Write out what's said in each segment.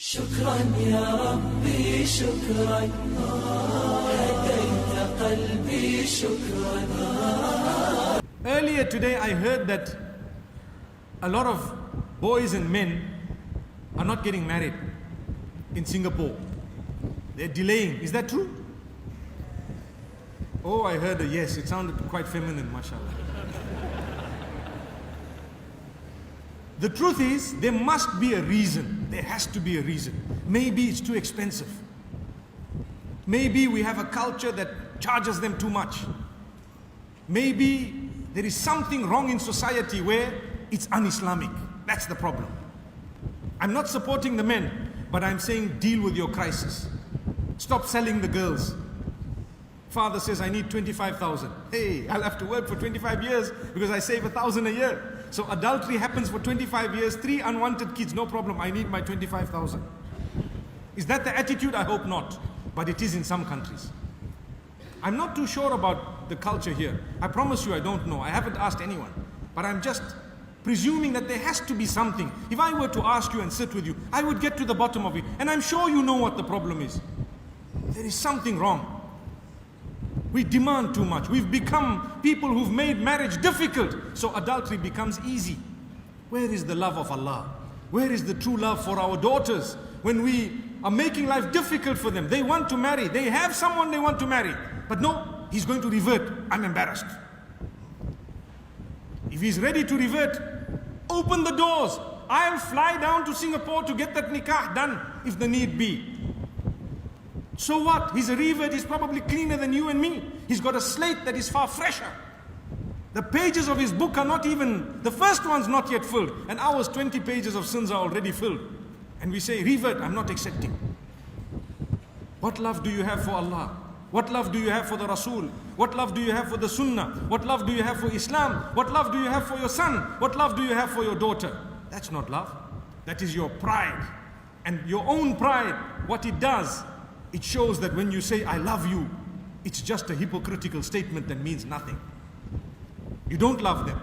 شكرا يا ربي شكرا هديت قلبي شكرا. Earlier today I heard that a lot of boys and men are not getting married in Singapore. They're delaying. Is that true? Oh, I heard a yes. It sounded quite feminine, mashallah. The truth is, there must be a reason. There has to be a reason. Maybe it's too expensive. Maybe we have a culture that charges them too much. Maybe there is something wrong in society where it's un-Islamic. That's the problem. I'm not supporting the men, but I'm saying deal with your crisis. Stop selling the girls. Father says, I need 25,000. Hey, I'll have to work for 25 years because I save 1,000 a year. So adultery happens for 25 years, 3 unwanted kids, no problem, I need my 25,000. Is that the attitude? I hope not. But it is in some countries. I'm not too sure about the culture here. I promise you I don't know. I haven't asked anyone. But I'm just presuming that there has to be something. If I were to ask you and sit with you, I would get to the bottom of it. And I'm sure you know what the problem is. There is something wrong. We demand too much. We've become people who've made marriage difficult, so adultery becomes easy. Where is the love of Allah? Where is the true love for our daughters? When we are making life difficult for them, they want to marry, they have someone they want to marry, but no, he's going to revert. I'm embarrassed. If he's ready to revert, open the doors. I'll fly down to Singapore to get that nikah done if the need be. So what? He's a revert, he's probably cleaner than you and me. He's got a slate that is far fresher. The pages of his book are not even, the first one's not yet filled. And ours 20 pages of sins are already filled. And we say, revert, I'm not accepting. What love do you have for Allah? What love do you have for the Rasul? What love do you have for the Sunnah? What love do you have for Islam? What love do you have for your son? What love do you have for your daughter? That's not love. That is your pride. And your own pride, what it does, it shows that when you say, I love you, it's just a hypocritical statement that means nothing. You don't love them.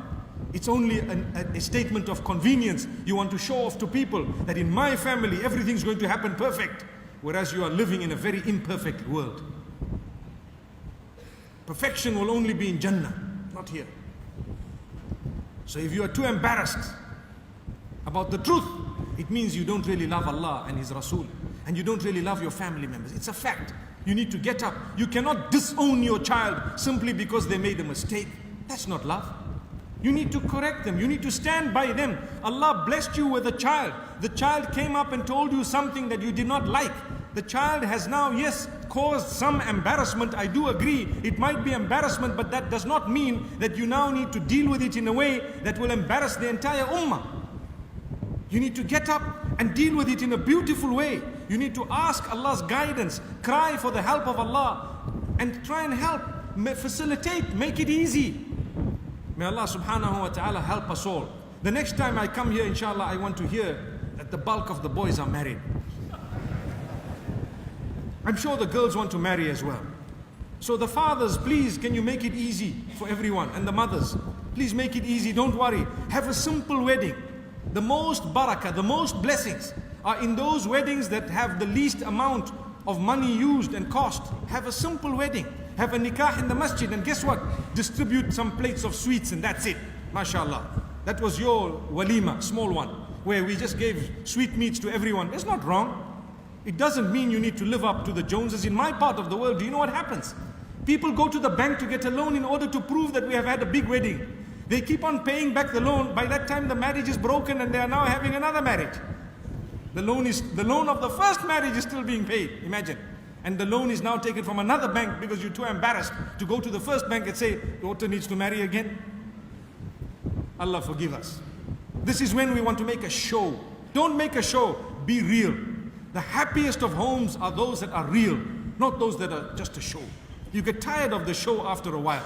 It's only a statement of convenience. You want to show off to people that in my family, everything's going to happen perfect, whereas you are living in a very imperfect world. Perfection will only be in Jannah, not here. So if you are too embarrassed about the truth, it means you don't really love Allah and His Rasul. And you don't really love your family members. It's a fact. You need to get up. You cannot disown your child simply because they made a mistake. That's not love. You need to correct them. You need to stand by them. Allah blessed you with a child. The child came up and told you something that you did not like. The child has now, yes, caused some embarrassment. I do agree. It might be embarrassment, but that does not mean that you now need to deal with it in a way that will embarrass the entire ummah. You need to get up and deal with it in a beautiful way. You need to ask Allah's guidance, cry for the help of Allah, and try and help, facilitate, make it easy. May Allah subhanahu wa ta'ala help us all. The next time I come here, inshallah, I want to hear that the bulk of the boys are married. I'm sure the girls want to marry as well. So the fathers, please, can you make it easy for everyone? And the mothers, please make it easy, don't worry. Have a simple wedding. The most barakah, the most blessings are in those weddings that have the least amount of money used and cost. Have a simple wedding. Have a nikah in the masjid, and guess what? Distribute some plates of sweets and that's it. MashaAllah. That was your walima, small one, where we just gave sweetmeats to everyone. That's not wrong. It doesn't mean you need to live up to the Joneses. In my part of the world, do you know what happens? People go to the bank to get a loan in order to prove that we have had a big wedding. They keep on paying back the loan. By that time the marriage is broken and they are now having another marriage. The loan of the first marriage is still being paid, imagine. And the loan is now taken from another bank because you're too embarrassed to go to the first bank and say, daughter needs to marry again. Allah forgive us. This is when we want to make a show. Don't make a show, be real. The happiest of homes are those that are real, not those that are just a show. You get tired of the show after a while.